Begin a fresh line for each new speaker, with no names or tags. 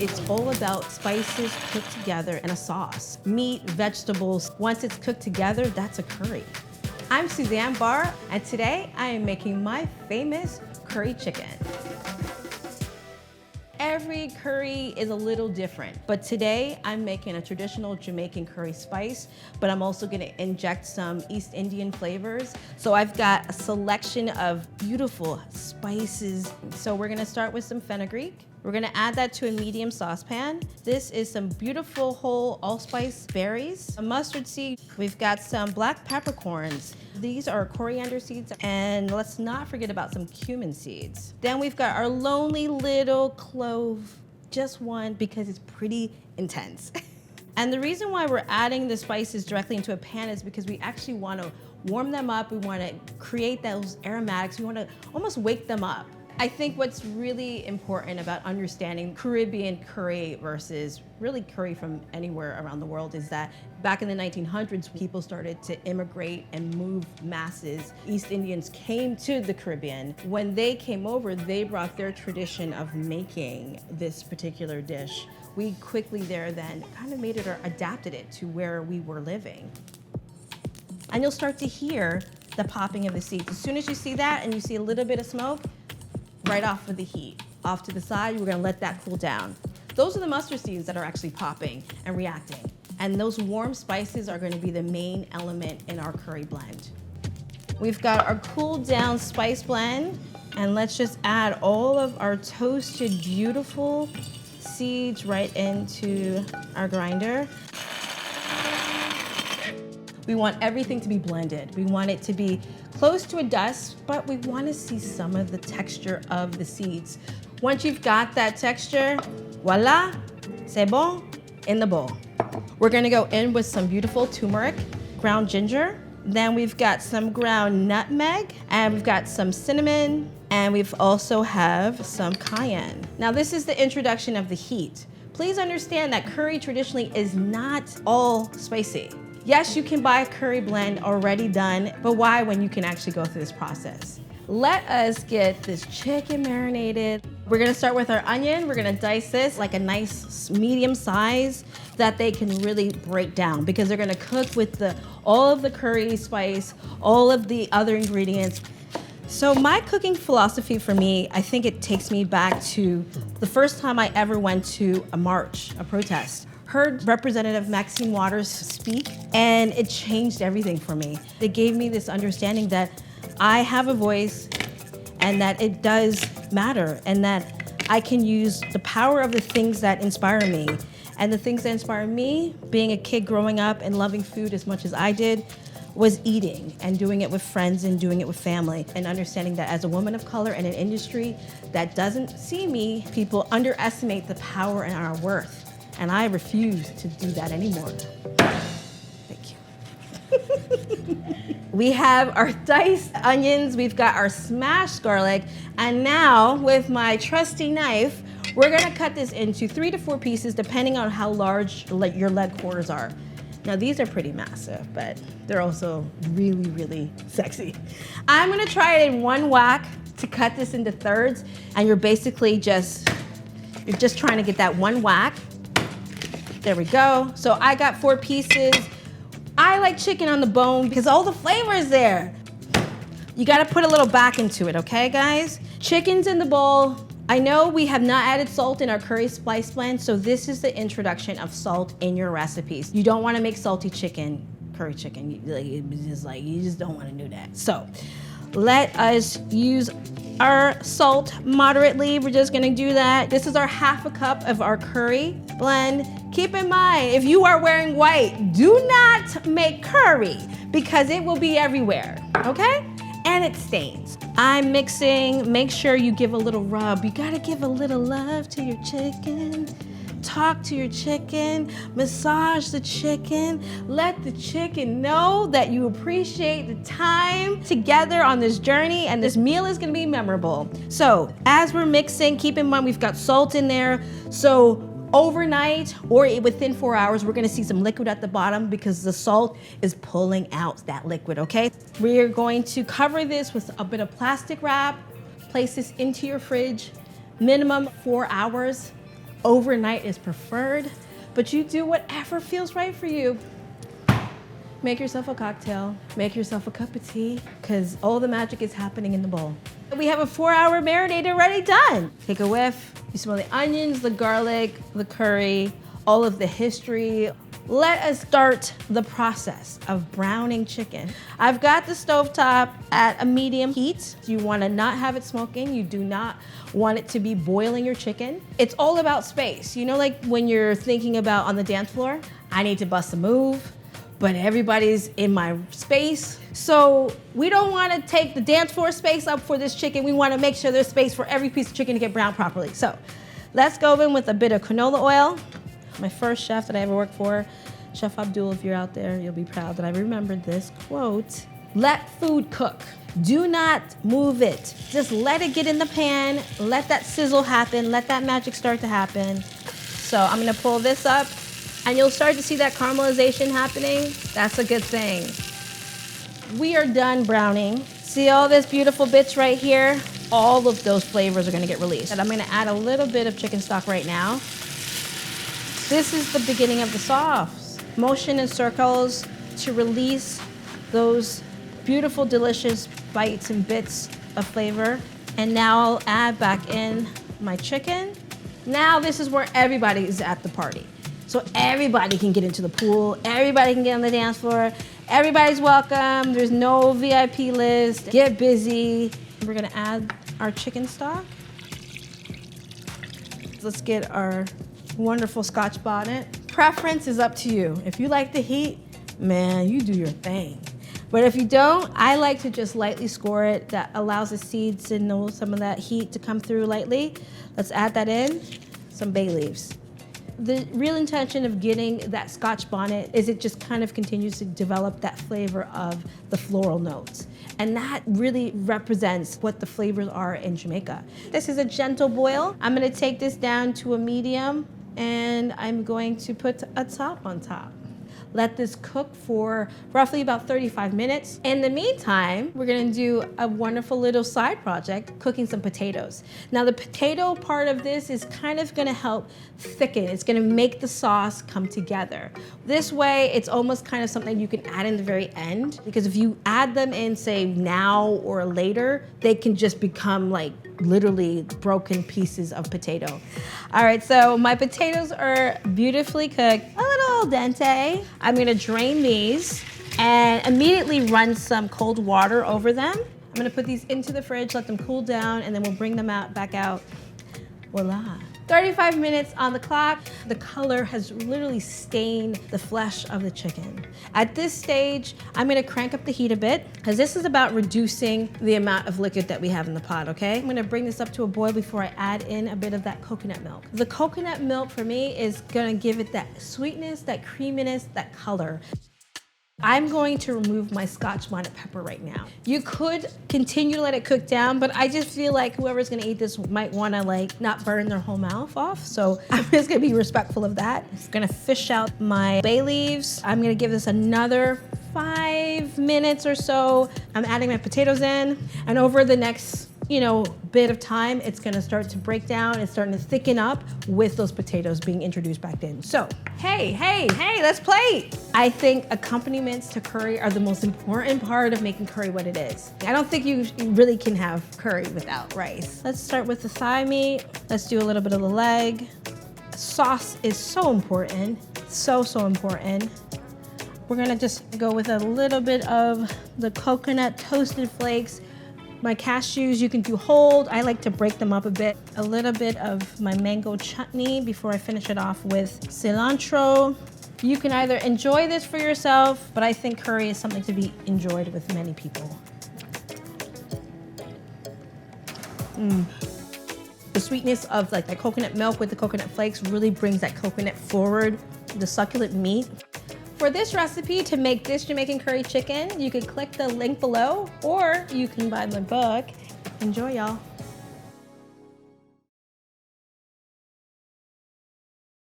It's all about spices cooked together in a sauce. Meat, vegetables, once it's cooked together, that's a curry. I'm Suzanne Barr, and today I am making my famous curry chicken. Every curry is a little different, but today I'm making a traditional Jamaican curry spice, but I'm also gonna inject some East Indian flavors. So I've got a selection of beautiful spices. So we're gonna start with some fenugreek. We're gonna add that to a medium saucepan. This is some beautiful whole allspice berries, a mustard seed. We've got some black peppercorns. These are coriander seeds, and let's not forget about some cumin seeds. Then we've got our lonely little clove, just one because it's pretty intense. And the reason why we're adding the spices directly into a pan is because we actually wanna warm them up. We wanna create those aromatics. We wanna almost wake them up. I think what's really important about understanding Caribbean curry versus really curry from anywhere around the world is that back in the 1900s, people started to immigrate and move masses. East Indians came to the Caribbean. When they came over, they brought their tradition of making this particular dish. We quickly there then kind of made it or adapted it to where we were living. And you'll start to hear the popping of the seeds. As soon as you see that and you see a little bit of smoke, right off of the heat. Off to the side, we're gonna let that cool down. Those are the mustard seeds that are actually popping and reacting. And those warm spices are gonna be the main element in our curry blend. We've got our cooled down spice blend, and let's just add all of our toasted, beautiful seeds right into our grinder. We want everything to be blended. We want it to be close to a dust, but we want to see some of the texture of the seeds. Once you've got that texture, voila, c'est bon, in the bowl. We're gonna go in with some beautiful turmeric, ground ginger. Then we've got some ground nutmeg, and we've got some cinnamon, and we've also have some cayenne. Now this is the introduction of the heat. Please understand that curry traditionally is not all spicy. Yes, you can buy a curry blend already done, but why when you can actually go through this process? Let us get this chicken marinated. We're gonna start with our onion. We're gonna dice this like a nice medium size that they can really break down because they're gonna cook with all of the curry spice, all of the other ingredients. So my cooking philosophy for me, I think it takes me back to the first time I ever went to a march, a protest. Heard Representative Maxine Waters speak, and it changed everything for me. It gave me this understanding that I have a voice and that it does matter and that I can use the power of the things that inspire me. And the things that inspire me, being a kid growing up and loving food as much as I did, was eating and doing it with friends and doing it with family and understanding that as a woman of color in an industry that doesn't see me, people underestimate the power and our worth. And I refuse to do that anymore. Thank you. We have our diced onions, we've got our smashed garlic, and now with my trusty knife, we're gonna cut this into 3 to 4 pieces depending on how large your leg quarters are. Now these are pretty massive, but they're also really, really sexy. I'm gonna try it in one whack to cut this into thirds, and you're basically you're just trying to get that one whack. There we go. So I got 4 pieces. I like chicken on the bone because all the flavor is there. You gotta put a little back into it, okay, guys? Chicken's in the bowl. I know we have not added salt in our curry spice blend, so this is the introduction of salt in your recipes. You don't wanna make salty chicken, curry chicken. You just don't wanna do that. So let us use our salt moderately. We're just gonna do that. This is our 1/2 cup of our curry blend. Keep in mind, if you are wearing white, do not make curry because it will be everywhere, okay? And it stains. I'm mixing, make sure you give a little rub. You gotta give a little love to your chicken. Talk to your chicken, massage the chicken, let the chicken know that you appreciate the time together on this journey, and this meal is gonna be memorable. So as we're mixing, keep in mind we've got salt in there, so overnight or within 4 hours, we're gonna see some liquid at the bottom because the salt is pulling out that liquid, okay? We're going to cover this with a bit of plastic wrap, place this into your fridge, minimum 4 hours. Overnight is preferred, but you do whatever feels right for you. Make yourself a cocktail, make yourself a cup of tea, because all the magic is happening in the bowl. We have a 4-hour marinade already done. Take a whiff, you smell the onions, the garlic, the curry, all of the history. Let us start the process of browning chicken. I've got the stovetop at a medium heat. You want to not have it smoking. You do not want it to be boiling your chicken. It's all about space. You know, like when you're thinking about on the dance floor, I need to bust a move, but everybody's in my space. So we don't want to take the dance floor space up for this chicken. We want to make sure there's space for every piece of chicken to get browned properly. So let's go in with a bit of canola oil. My first chef that I ever worked for, Chef Abdul, if you're out there, you'll be proud that I remembered this quote. Let food cook. Do not move it. Just let it get in the pan. Let that sizzle happen. Let that magic start to happen. So I'm gonna pull this up and you'll start to see that caramelization happening. That's a good thing. We are done browning. See all this beautiful bits right here? All of those flavors are gonna get released. And I'm gonna add a little bit of chicken stock right now. This is the beginning of the sauce. Motion in circles to release those beautiful, delicious bites and bits of flavor. And now I'll add back in my chicken. Now this is where everybody is at the party. So everybody can get into the pool, everybody can get on the dance floor, everybody's welcome, there's no VIP list, get busy. We're gonna add our chicken stock. Let's get our wonderful Scotch bonnet. Preference is up to you. If you like the heat, man, you do your thing. But if you don't, I like to just lightly score it. That allows the seeds to know some of that heat to come through lightly. Let's add that in, some bay leaves. The real intention of getting that Scotch bonnet is it just kind of continues to develop that flavor of the floral notes. And that really represents what the flavors are in Jamaica. This is a gentle boil. I'm gonna take this down to a medium and I'm going to put a top on top. Let this cook for roughly about 35 minutes. In the meantime, we're gonna do a wonderful little side project, cooking some potatoes. Now the potato part of this is kind of gonna help thicken. It's gonna make the sauce come together. This way, it's almost kind of something you can add in the very end, because if you add them in, say, now or later, they can just become like literally broken pieces of potato. All right, so my potatoes are beautifully cooked, a little al dente. I'm gonna drain these and immediately run some cold water over them. I'm gonna put these into the fridge, let them cool down, and then we'll bring them back out. Voila. 35 minutes on the clock. The color has literally stained the flesh of the chicken. At this stage, I'm gonna crank up the heat a bit, because this is about reducing the amount of liquid that we have in the pot, okay? I'm gonna bring this up to a boil before I add in a bit of that coconut milk. The coconut milk for me is gonna give it that sweetness, that creaminess, that color. I'm going to remove my Scotch bonnet pepper right now. You could continue to let it cook down, but I just feel like whoever's gonna eat this might wanna like not burn their whole mouth off. So I'm just gonna be respectful of that. I'm gonna fish out my bay leaves. I'm gonna give this another 5 minutes or so. I'm adding my potatoes in, and over the next bit of time, it's gonna start to break down. It's starting to thicken up with those potatoes being introduced back in. So, hey, let's play. I think accompaniments to curry are the most important part of making curry what it is. I don't think you really can have curry without rice. Let's start with the thigh meat. Let's do a little bit of the leg. Sauce is so important, so important. We're gonna just go with a little bit of the coconut toasted flakes. My cashews, you can do whole. I like to break them up a bit. A little bit of my mango chutney before I finish it off with cilantro. You can either enjoy this for yourself, but I think curry is something to be enjoyed with many people. The sweetness of like the coconut milk with the coconut flakes really brings that coconut forward. The succulent meat. For this recipe, to make this Jamaican curry chicken, you can click the link below, or you can buy my book. Enjoy, y'all.